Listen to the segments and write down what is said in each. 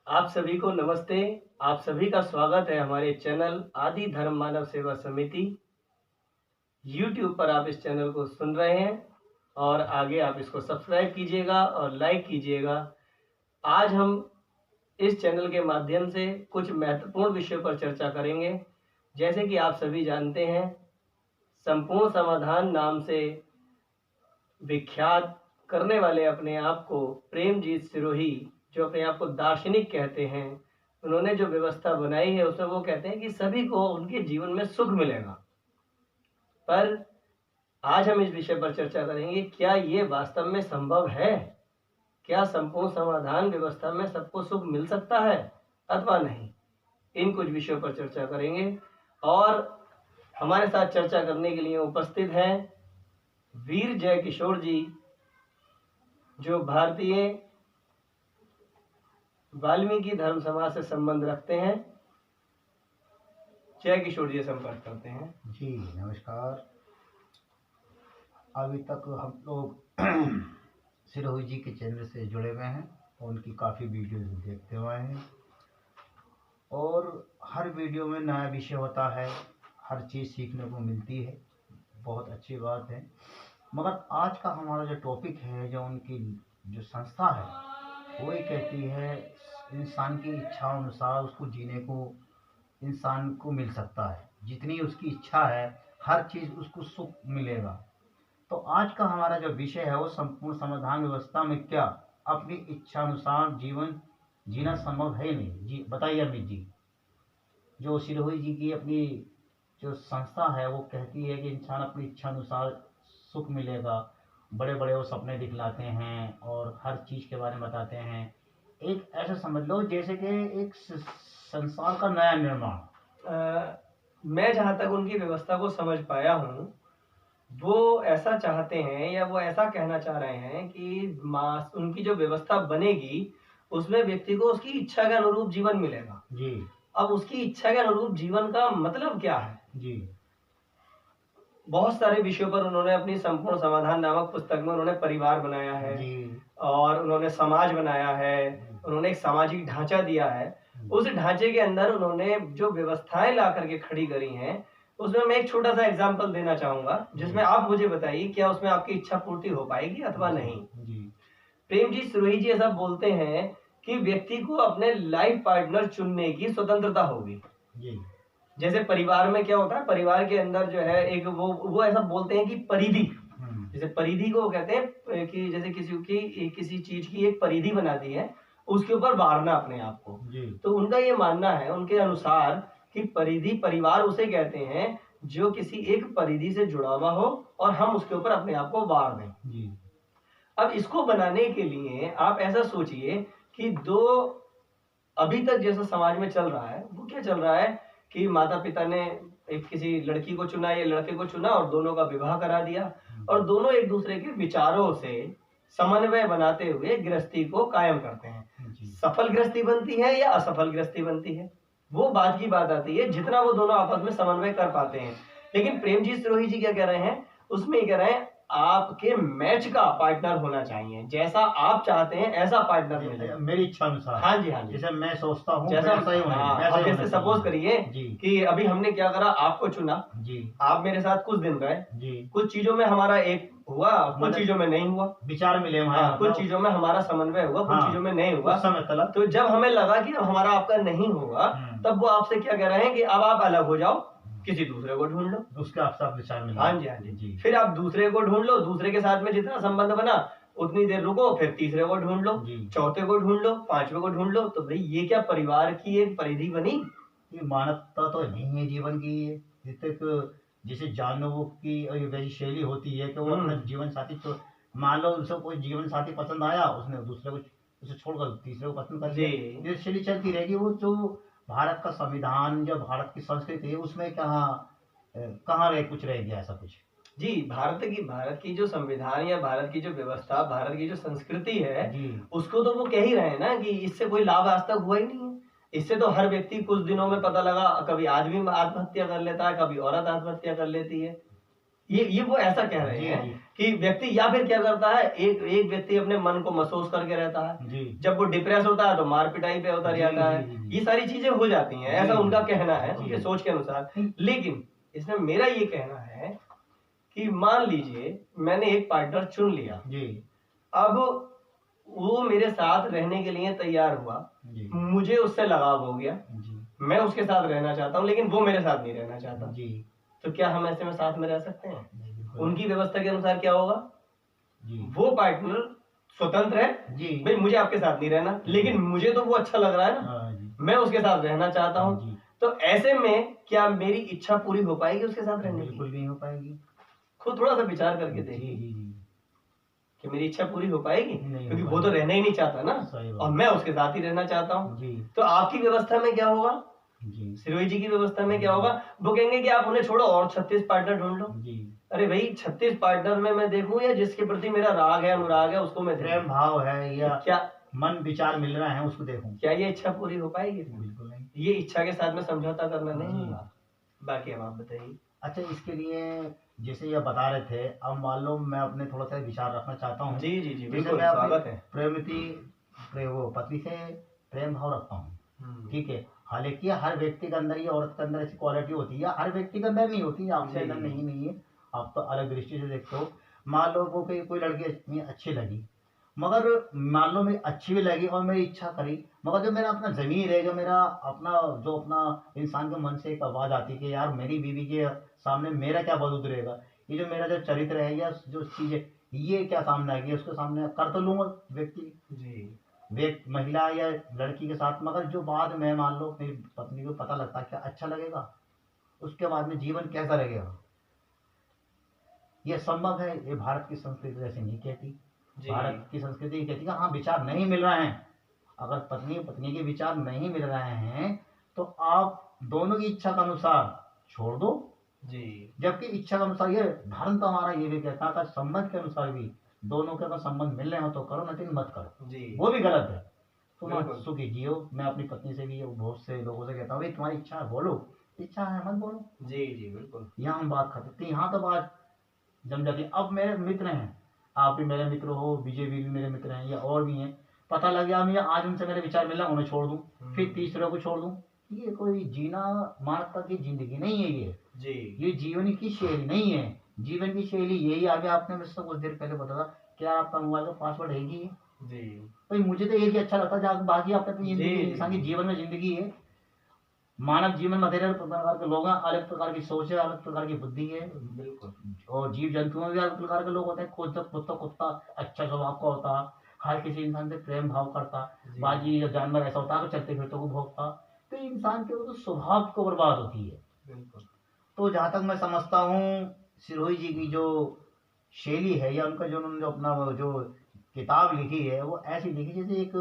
आप सभी को नमस्ते। आप सभी का स्वागत है हमारे चैनल आदि धर्म मानव सेवा समिति। YouTube पर आप इस चैनल को सुन रहे हैं और आगे आप इसको सब्सक्राइब कीजिएगा और लाइक कीजिएगा। आज हम इस चैनल के माध्यम से कुछ महत्वपूर्ण विषयों पर चर्चा करेंगे। जैसे कि आप सभी जानते हैं, संपूर्ण समाधान नाम से विख्यात करने वाले अपने आप को प्रेमजीत सिरोही, जो अपने आप को दार्शनिक कहते हैं, उन्होंने जो व्यवस्था बनाई है उसमें वो कहते हैं कि सभी को उनके जीवन में सुख मिलेगा। पर आज हम इस विषय पर चर्चा करेंगे, क्या ये वास्तव में संभव है? क्या संपूर्ण समाधान व्यवस्था में सबको सुख मिल सकता है अथवा नहीं? इन कुछ विषयों पर चर्चा करेंगे और हमारे साथ चर्चा करने के लिए उपस्थित हैं वीर जय किशोर जी, जो भारतीय वाल्मीकि धर्म समाज से संबंध रखते हैं। जय किशोर जी संपर्क करते हैं। जी नमस्कार। अभी तक हम लोग सिरोही जी के चैनल से जुड़े हुए हैं और उनकी काफ़ी वीडियो देखते हुए हैं और हर वीडियो में नया विषय होता है, हर चीज़ सीखने को मिलती है, बहुत अच्छी बात है। मगर आज का हमारा जो टॉपिक है, जो उनकी जो संस्था है, वो ये कहती है इंसान की इच्छा अनुसार उसको जीने को इंसान को मिल सकता है, जितनी उसकी इच्छा है हर चीज़ उसको सुख मिलेगा। तो आज का हमारा जो विषय है वो संपूर्ण समाधान व्यवस्था में क्या अपनी इच्छा अनुसार जीवन जीना संभव है नहीं? जी बताइए अमित जी। जो सिरोही जी की अपनी जो संस्था है वो कहती है कि इंसान अपनी इच्छा अनुसार सुख मिलेगा, बड़े बड़े वो सपने दिखलाते हैं और हर चीज़ के बारे में बताते हैं। एक ऐसा समझ लो जैसे कि एक संसार का नया निर्माण। मैं जहाँ तक उनकी व्यवस्था को समझ पाया हूँ, वो ऐसा चाहते हैं या वो ऐसा कहना चाह रहे हैं कि उनकी जो व्यवस्था बनेगी उसमें व्यक्ति को उसकी इच्छा के अनुरूप जीवन मिलेगा। जी। अब उसकी इच्छा के अनुरूप जीवन का मतलब क्या है? जी। बहुत सारे विषयों पर उन्होंने अपनी संपूर्ण समाधान नामक पुस्तक में उन्होंने परिवार बनाया है और उन्होंने समाज बनाया है, उन्होंने एक सामाजिक ढांचा दिया है। उस ढांचे के अंदर उन्होंने जो व्यवस्थाएं ला करके खड़ी करी हैं, उसमें मैं एक छोटा सा एग्जाम्पल देना चाहूंगा, जिसमें आप मुझे बताइए क्या उसमें आपकी इच्छा पूर्ति हो पाएगी अथवा नहीं। प्रेमजीत सिरोही जी ऐसा बोलते हैं कि व्यक्ति को अपने लाइफ पार्टनर चुनने की स्वतंत्रता होगी। जैसे परिवार में क्या होता है, परिवार के अंदर जो है एक वो ऐसा बोलते हैं कि परिधि, जैसे परिधि को कहते हैं कि जैसे किसी चीज की एक परिधि बना दी है, उसके ऊपर बांधना अपने आप को। तो उनका ये मानना है, उनके अनुसार, कि परिधि परिवार उसे कहते हैं जो किसी एक परिधि से जुड़ा हुआ हो और हम उसके ऊपर अपने आप को बांध दें। अब इसको बनाने के लिए आप ऐसा सोचिए कि दो अभी तक जैसा समाज में चल रहा है, वो क्या चल रहा है कि माता पिता ने एक किसी लड़की को चुना या लड़के को चुना और दोनों का विवाह करा दिया और दोनों एक दूसरे के विचारों से समन्वय बनाते हुए गृहस्थी को कायम करते हैं। सफल गृहस्थी बनती है या असफल गृहस्थी बनती है, वो बात की बात आती है, जितना वो दोनों आपस में समन्वय कर पाते हैं। लेकिन प्रेमजीत सिरोही जी क्या कह रहे हैं, उसमें कह रहे हैं आपके मैच का पार्टनर होना चाहिए, जैसा आप चाहते हैं ऐसा पार्टनर मिले, मेरी इच्छा अनुसार। हाँ जी, हाँ जी, जैसे मैं सोचता हूँ जैसा हाँ, जैसे सपोज करिए कि अभी हमने क्या करा, आपको चुना जी, आप मेरे साथ कुछ दिन रहे जी, कुछ चीजों में हमारा एक हुआ, कुछ चीजों में नहीं हुआ, विचार मिले वहाँ, कुछ चीजों में हमारा समन्वय हुआ, कुछ चीजों में नहीं हुआ। तो जब हमें लगा कि हमारा आपका नहीं होगा, तब वो आपसे क्या कह रहे हैं कि अब आप अलग हो जाओ, किसी दूसरे को ढूंढ लो, उसके आपसे विचार मिला। हाँ जी, हाँ जी, फिर आप दूसरे को ढूंढ लो, दूसरे के साथ में जितना संबंध बना उतनी देर रुको, फिर तीसरे को ढूंढ लो, चौथे को ढूंढ लो, पांचवे को ढूंढ लो। तो भाई ये क्या परिवार की एक परिधि बनी? ये मानवता तो नहीं है जीवन की। जितने जैसे जानवरों की वैसी शैली होती है कि वो अपना जीवन साथी, तो मान लो उसे कोई जीवन साथी पसंद आया, उसने दूसरे को उसे छोड़कर तीसरे को पसंद कर लिया, ये शैली चलती रहेगी। वो जो भारत का संविधान, जो भारत की संस्कृति है, उसमें कहाँ रह कुछ रह गया ऐसा कुछ? जी, भारत की जो संविधान या भारत की जो व्यवस्था, भारत की जो संस्कृति है, उसको तो वो कह ही रहे हैं ना कि इससे कोई लाभ आज तक हुआ ही नहीं है। इससे तो हर व्यक्ति कुछ दिनों में पता लगा, कभी आदमी आत्महत्या कर लेता है, कभी औरत आत्महत्या कर लेती है। ये वो ऐसा कह रहे हैं कि व्यक्ति या फिर क्या करता है, एक व्यक्ति अपने मन को महसूस करके रहता है, जब वो डिप्रेस होता है तो मार पिटाई पे उतर जाता है, ये सारी चीजें हो जाती हैं, ऐसा उनका कहना है, उनकी सोच के अनुसार। लेकिन इसमें मेरा ये कहना है कि मान लीजिए मैंने एक पार्टनर चुन लिया, अब वो मेरे साथ रहने के लिए तैयार हुआ, मुझे उससे लगाव हो गया, मैं उसके साथ रहना चाहता हूँ, लेकिन वो मेरे साथ नहीं रहना चाहता, तो क्या हम ऐसे में साथ में रह सकते हैं? उनकी व्यवस्था के अनुसार क्या होगा, वो पार्टनर स्वतंत्र है, भाई मुझे आपके साथ नहीं रहना, लेकिन मुझे तो वो अच्छा लग रहा है ना, मैं उसके साथ रहना चाहता हूँ, तो ऐसे में क्या मेरी इच्छा पूरी हो पाएगी उसके साथ रहने की? बिल्कुल नहीं हो पाएगी। खुद थोड़ा सा विचार करके देखिए कि मेरी इच्छा पूरी हो पाएगी, क्योंकि वो तो रहना ही नहीं चाहता ना, और मैं उसके साथ ही रहना चाहता हूँ। तो आपकी व्यवस्था में क्या होगा, सिरोही जी की व्यवस्था में क्या होगा, वो कहेंगे कि आप उन्हें छोड़ो और 36 पार्टनर ढूंढ लो। अरे भाई 36 पार्टनर में मैं देखूं या जिसके प्रति मेरा राग है, अनुराग है, उसको मैं प्रेम भाव है या क्या मन विचार मिल रहा है उसको देखूं, क्या ये इच्छा पूरी हो पाएगी? बिल्कुल नहीं। ये इच्छा के साथ में समझौता करना नहीं होगा। बाकी अब आप बताइए। अच्छा, इसके लिए जैसे ये बता रहे थे, अब मान लो मैं अपने थोड़ा सा विचार रखना चाहता हूँ। जी जी जी बिल्कुल, स्वागत है। वो पति से प्रेम भाव रखता हूँ, ठीक है। हालांकि हर व्यक्ति के अंदर या औरत के अंदर ऐसी क्वालिटी होती है, हर व्यक्ति के अंदर नहीं होती, आपके अंदर नहीं है, आप तो अलग दृष्टि से देखते हो। मान लो वो कोई लड़की अच्छी लगी, मगर मान लो मेरी अच्छी भी लगी और मेरी इच्छा करी, मगर जो मेरा अपना ज़मीर है, जो मेरा अपना इंसान के मन से एक आवाज़ आती है कि यार मेरी बीवी के सामने मेरा क्या वजूद रहेगा, ये जो मेरा जो चरित्र है या जो चीज़ है ये क्या सामने आएगी, उसके सामने कर तो लूँगा व्यक्ति महिला या लड़की के साथ, मगर जो बाद में मान लो मेरी पत्नी को पता लगता है क्या अच्छा लगेगा, उसके बाद में जीवन कैसा रहेगा, ये संभव है? ये भारत की संस्कृति ऐसे नहीं कहती। भारत की संस्कृति कहती है हाँ विचार नहीं मिल रहे हैं, अगर पत्नी के विचार नहीं मिल रहे हैं तो आप दोनों की इच्छा के अनुसार छोड़ दो जबकि इच्छा के अनुसार ये धर्म तो हमारा ये भी कहता है संबंध के अनुसार भी दोनों के अगर संबंध मिल रहे हो तो करो, नहीं मत करो, वो भी गलत है। तुम सुखी जियो। मैं अपनी पत्नी से भी बहुत से लोगों से कहता हूँ भाई तुम्हारी इच्छा है बोलो, इच्छा है मत बोलो। बिल्कुल। यहाँ हम बात करते थे, यहाँ तो बात जम जाती है। अब मेरे मित्र हैं, आप भी मेरे मित्र हो, विजय भी मेरे मित्र हैं या और भी हैं, पता लग गया मैं आज उनसे मेरे विचार मिला उन्हें छोड़ दूँ, फिर तीसरे को छोड़ दूँ, ये कोई जीना मानवता की जिंदगी नहीं है। ये जीवन की शैली नहीं है। जीवन की शैली यही आगे आपने मुझसे कुछ देर पहले बताया क्या आपका मोबाइल का पासवर्ड है ही भाई मुझे तो एक ही अच्छा लगता है, बाकी आपका जिंदगी इंसान की जीवन में जिंदगी है। मानव जीवन में तेरह प्रकार के लोग हैं, अलग प्रकार की सोच है, अलग प्रकार की बुद्धि है, और जीव जंतुओं में भी अलग प्रकार के लोग होते हैं। कुत्ता अच्छा स्वभाव का होता, हर किसी इंसान से प्रेम भाव करता, बाजी या जानवर ऐसा होता है चलते फिरते को भोगता, तो इंसान के तो स्वभाव को बर्बाद होती है। तो जहाँ तक मैं समझता हूँ सिरोही जी की जो शैली है या उनका जो उन्होंने अपना जो किताब लिखी है वो ऐसी लिखी जैसे एक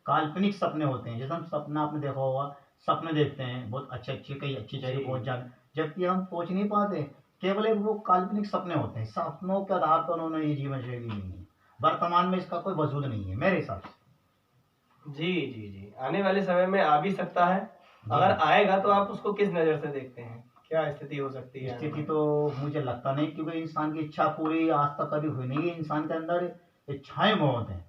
काल्पनिक सपने होते हैं। जैसे हम सपना आपने देखा होगा, सपने देखते हैं बहुत अच्छे कई अच्छी जगह पहुंच जाए, जबकि हम पहुंच नहीं पाते, केवल एक वो काल्पनिक सपने होते हैं। सपनों के आधार पर उन्होंने ये जीवन शैली ली है, वर्तमान में इसका कोई वजूद नहीं है मेरे हिसाब से। जी आने वाले समय में आ भी सकता है, अगर आएगा तो आप उसको किस नजर से देखते हैं, क्या स्थिति हो सकती है? स्थिति तो मुझे लगता नहीं, क्योंकि इंसान की इच्छा पूरी आज तक कभी हुई नहीं है। इंसान के अंदर इच्छाएं बहुत हैं,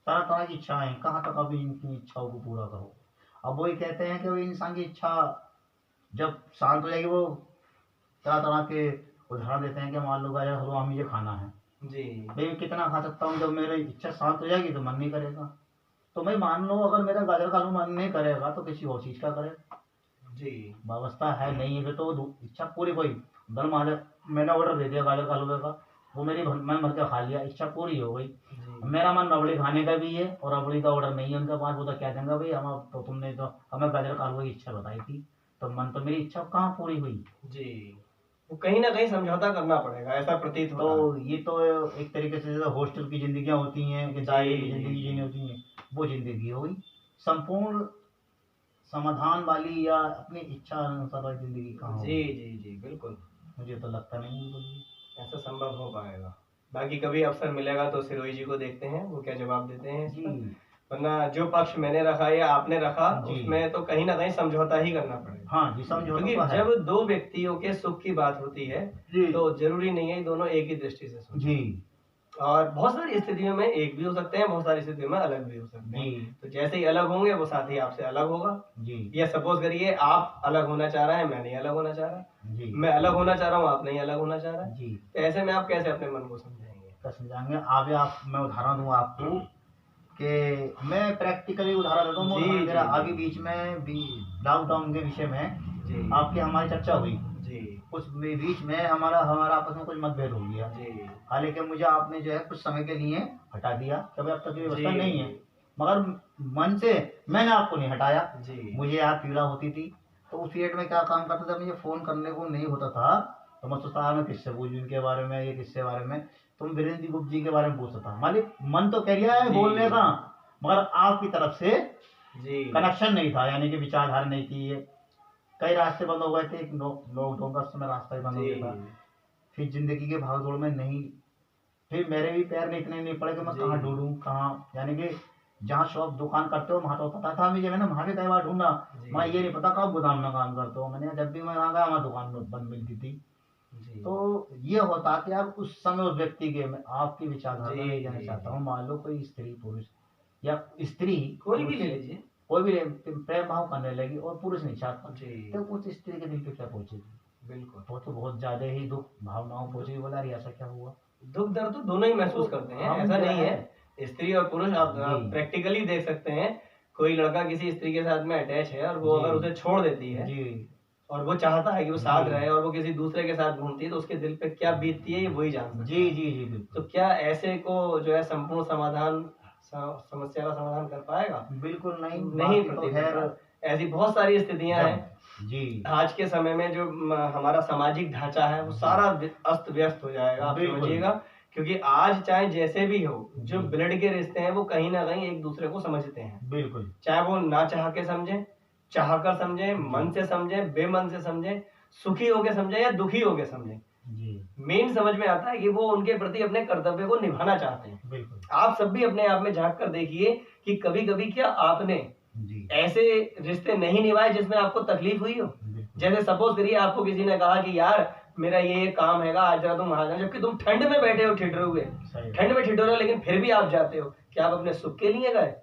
तरह तरह की इच्छाएं, कहाँ तक अभी इनकी इच्छाओं को पूरा करो। अब वही कहते हैं कि वो इंसान की इच्छा जब शांत हो जाएगी, वो तरह तरह के उदाहरण देते हैं कि मान लो गाजर हलवा मुझे खाना है भाई कितना खा सकता हूँ, जब मेरी इच्छा शांत हो जाएगी तो मन नहीं करेगा। तो मैं मान लो अगर मेरा गाजर का हलवा मन नहीं करेगा तो किसी और चीज का करे व्यवस्था है नहीं है तो इच्छा पूरी कोई धर्म आ जाए। मैंने ऑर्डर दे दिया गाजर का हलवे का, वो मेरी मैं भर के खा लिया, इच्छा पूरी हो गई। मेरा मन रबड़ी खाने का भी है और रबड़ी का ऑर्डर नहीं है उनके पास, वो तो क्या देंगे भाई हम तो तुमने तो हमें गाजर का हलवा की इच्छा बताई थी, तो मन तो मेरी इच्छा कहाँ पूरी हुई। वो कहीं ना कहीं समझौता करना पड़ेगा, ऐसा प्रतीत होता है। तो ये तो एक तरीके से जैसे हॉस्टल की जिंदगियां होती हैं कि दायरे की जिंदगी जीनी होती है, वो जिंदगी हुई। संपूर्ण समाधान वाली या अपनी इच्छा अनुसार वाली जिंदगी कहाँ? जी बिल्कुल, मुझे तो लगता नहीं ऐसा संभव हो पाएगा। बाकी कभी अवसर मिलेगा तो सिरोही जी को देखते हैं वो क्या जवाब देते हैं। वरना जो पक्ष मैंने रखा या आपने रखा उसमें तो कहीं ना कहीं समझौता ही करना पड़ेगा। हाँ जी, समझौता। क्योंकि जब दो व्यक्तियों के सुख की बात होती है तो जरूरी नहीं है दोनों एक ही दृष्टि से सोचें जी। और बहुत सारी स्थितियों में एक भी हो सकते हैं, बहुत सारी स्थितियों में अलग भी हो सकते हैं। तो जैसे ही अलग होंगे वो साथी आपसे अलग होगा जी। या सपोज करिए आप अलग होना चाह रहे हैं, मैं नहीं अलग होना चाह रहा जी। मैं अलग होना चाह रहा हूँ, आप नहीं अलग होना चाह रहा जी। तो ऐसे में आप कैसे अपने मन को समझाएंगे? आप मैं उदाहरण दूँ आपको कि मैं प्रैक्टिकली उदाहरण देता हूँ। मेरा अभी बीच में लॉकडाउन के विषय में आपकी हमारी चर्चा हुई जी। उस बीच में हमारा आपस में कुछ मतभेद हो गया जी। हालांकि मुझे आपने जो है कुछ समय के लिए हटा दिया, कभी अब तक व्यवस्था नहीं है, मगर मन से मैंने आपको नहीं हटाया जी। मुझे यार पीड़ा होती थी, तो उस पीरियड में क्या काम करता था, मुझे फोन करने को नहीं होता था तो मैं सोचता मैं किससे पूछूं इनके बारे में, ये किससे बारे में, तुम वीरेंद्र गुप्त जी के बारे में पूछता था। मालिक मन तो कह रहा है बोलने का, मगर आपकी तरफ से कनेक्शन नहीं था, यानी कि विचारधारा नहीं थी। ये कई रास्ते बंद हो गए थे, लॉकडाउन का समय रास्ता ही बंद हो गया था। फिर जिंदगी के भागदौड़ में नहीं, फिर मेरे भी पैर में इतने नहीं पड़े कि मैं कहाँ ढूंढूं कहाँ, यानी कि जहाँ शॉप दुकान करते हो वहाँ तो पता था मुझे, मैंने वहाँ भी कई बार ढूंढा, मैं ये नहीं पता कब गोदाम में काम करते हो। मैंने जब भी मैं वहाँ गया वहाँ दुकान बंद मिलती थी। तो ये होता कि आप उस समय उस व्यक्ति के, मैं आपकी विचारधारा में कहना चाहता हूँ, मान लो कोई स्त्री पुरुष या स्त्री कोई भी ले लीजिए, कोई भी प्रेम भाव करने लगी और पुरुष नहीं चाहता तो उस स्त्री के दिल पे क्या पहुंचेगी? बिल्कुल वो तो बहुत ज्यादा ही दुख भावनाओं पहुंचेगी। बोला अरे ऐसा क्या हुआ? दुख दर्द तो दोनों ही महसूस करते हैं, ऐसा नहीं है स्त्री और पुरुष। आप प्रैक्टिकली देख सकते हैं, कोई लड़का किसी स्त्री के साथ में अटैच है और वो अगर उसे छोड़ देती है और वो चाहता है कि वो साथ रहे और वो किसी दूसरे के साथ घूमती है तो उसके दिल पे क्या बीतती है ये वही जानता है जी जी जी। तो क्या ऐसे को जो है संपूर्ण समाधान समस्या का समाधान कर पाएगा? बिल्कुल नहीं। तो ऐसी बहुत सारी स्थितियां हैं जी। आज के समय में जो हमारा सामाजिक ढांचा है वो सारा अस्त व्यस्त हो जाएगा, आप समझिएगा। क्योंकि आज चाहे जैसे भी हो, जो ब्लड के रिश्ते हैं वो कहीं ना कहीं एक दूसरे को समझते हैं। बिल्कुल, चाहे वो ना चाह के समझे, चाह कर समझे, मन से समझे, बेमन से समझे, सुखी होके समझे या दुखी होके समझे, मेन समझ में आता है कि वो उनके प्रति अपने कर्तव्य को निभाना चाहते हैं। बिल्कुल, आप सब भी अपने आप में झांक कर देखिए कि कभी कभी क्या आपने ऐसे रिश्ते नहीं निभाए जिसमें आपको तकलीफ हुई हो। जैसे सपोज करिए आपको किसी ने कहा कि यार मेरा ये काम हैगा आज जरा तुम वहां जाना, जबकि तुम ठंड में बैठे हो ठिठुरे हुए, ठंड में ठिठुरे, लेकिन फिर भी आप जाते हो। क्या आप अपने सुख के लिए गए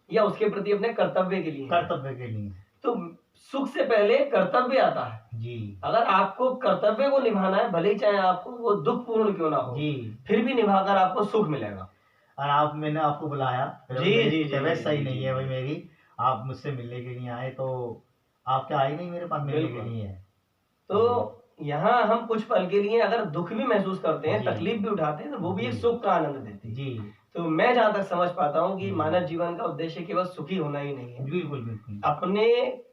या उसके प्रति अपने कर्तव्य के लिए? कर्तव्य के लिए। तो सुख से पहले कर्तव्य आता है जी। अगर आपको कर्तव्य को निभाना है, भले ही चाहे आपको वो दुख पूर्ण क्यों ना हो जी, फिर भी निभाकर आपको सुख मिलेगा। और मैंने आपको बुलाया जी जी जी, सही नहीं है भाई मेरी, आप मुझसे मिलने के लिए आए तो आप क्या आए नहीं मेरे पास मिलने के लिए? तो यहाँ हम कुछ पल के लिए अगर दुख भी महसूस करते हैं, तकलीफ भी उठाते हैं, तो वो भी एक सुख का आनंद देती है जी। तो मैं जहाँ तक समझ पाता हूँ कि मानव जीवन का उद्देश्य केवल सुखी होना ही नहीं है। बिल्कुल बिल्कुल, अपने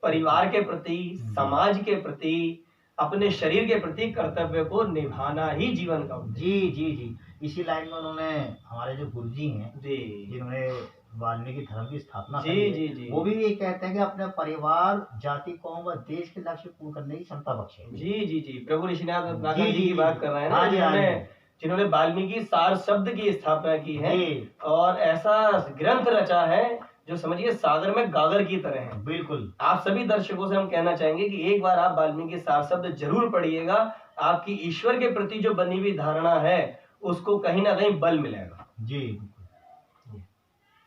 परिवार के प्रति, समाज के प्रति, अपने शरीर के प्रति कर्तव्य को निभाना ही जीवन का उद्देश्य। जी जी जी, इसी लाइन में उन्होंने हमारे जो गुरुजी हैं जी, जिन्होंने वाल्मीकि धर्म की स्थापना जी जी जी, वो भी ये कहते हैं कि अपने परिवार, जाति, कौम व देश के लक्ष्य पूर्ण करने की क्षमता बख्शे। जी जी जी, प्रभु ऋषिनाथ रत्नाकर जी की बात कर रहे हैं ना, जिन्होंने वाल्मीकि सार शब्द की स्थापना की है और ऐसा ग्रंथ रचा है जो समझिए सागर में गागर की तरह है। बिल्कुल, आप सभी दर्शकों से हम कहना चाहेंगे कि एक बार आप वाल्मीकि सार शब्द जरूर पढ़िएगा, आपकी ईश्वर के प्रति जो बनी हुई धारणा है उसको कहीं ना कहीं बल मिलेगा जी।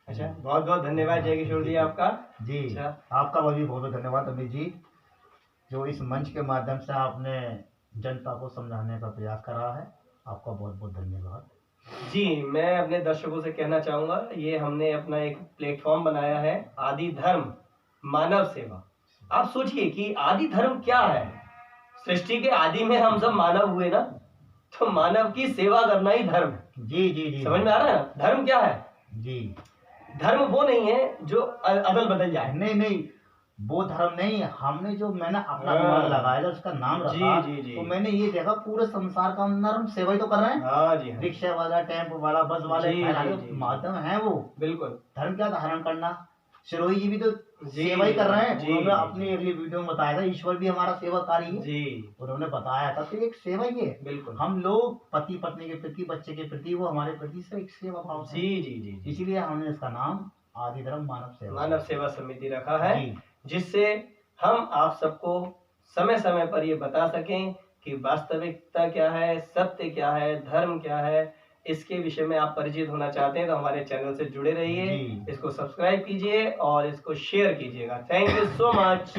अच्छा, बहुत बहुत धन्यवाद जय किशोर जी आपका जी। अच्छा, आपका भी बहुत बहुत धन्यवाद अमित जी, जो इस मंच के माध्यम से आपने जनता को समझाने का प्रयास करा है, आपका बहुत बहुत धन्यवाद जी। मैं अपने दर्शकों से कहना चाहूंगा, ये हमने अपना एक प्लेटफॉर्म बनाया है, आदि धर्म मानव सेवा। आप सोचिए कि आदि धर्म क्या है? सृष्टि के आदि में हम सब मानव हुए ना, तो मानव की सेवा करना ही धर्म है जी जी जी। समझ में आ रहा है ना? धर्म क्या है जी? धर्म वो नहीं है जो अदल बदल जाए, नहीं नहीं, वो धर्म नहीं। हमने जो मैंने अपना दिमाग लगाया उसका नाम रखा जी जी जी, तो मैंने ये देखा पूरे संसार का अंदर हम सेवा ही तो कर रहे हैं। हाँ जी, रिक्शा वाला, टेम्पो वाला, बस वाले माध्यम है वो। बिल्कुल, धर्म क्या धारण करना, सिरोही जी भी तो सेवा ही कर रहे हैं। उन्होंने अपनी अगली वीडियो में बताया था ईश्वर भी हमारा सेवाकारी है जी, उन्होंने बताया था, तो एक सेवा ही है। बिल्कुल, हम लोग पति पत्नी के प्रति, बच्चे के प्रति, वो हमारे प्रति से एक सेवा भाव जी जी जी, इसीलिए हमने इसका नाम आदि धर्म मानव सेवा समिति रखा है, जिससे हम आप सबको समय समय पर ये बता सकें कि वास्तविकता क्या है, सत्य क्या है, धर्म क्या है। इसके विषय में आप परिचित होना चाहते हैं तो हमारे चैनल से जुड़े रहिए, इसको सब्सक्राइब कीजिए और इसको शेयर कीजिएगा। Thank you so much.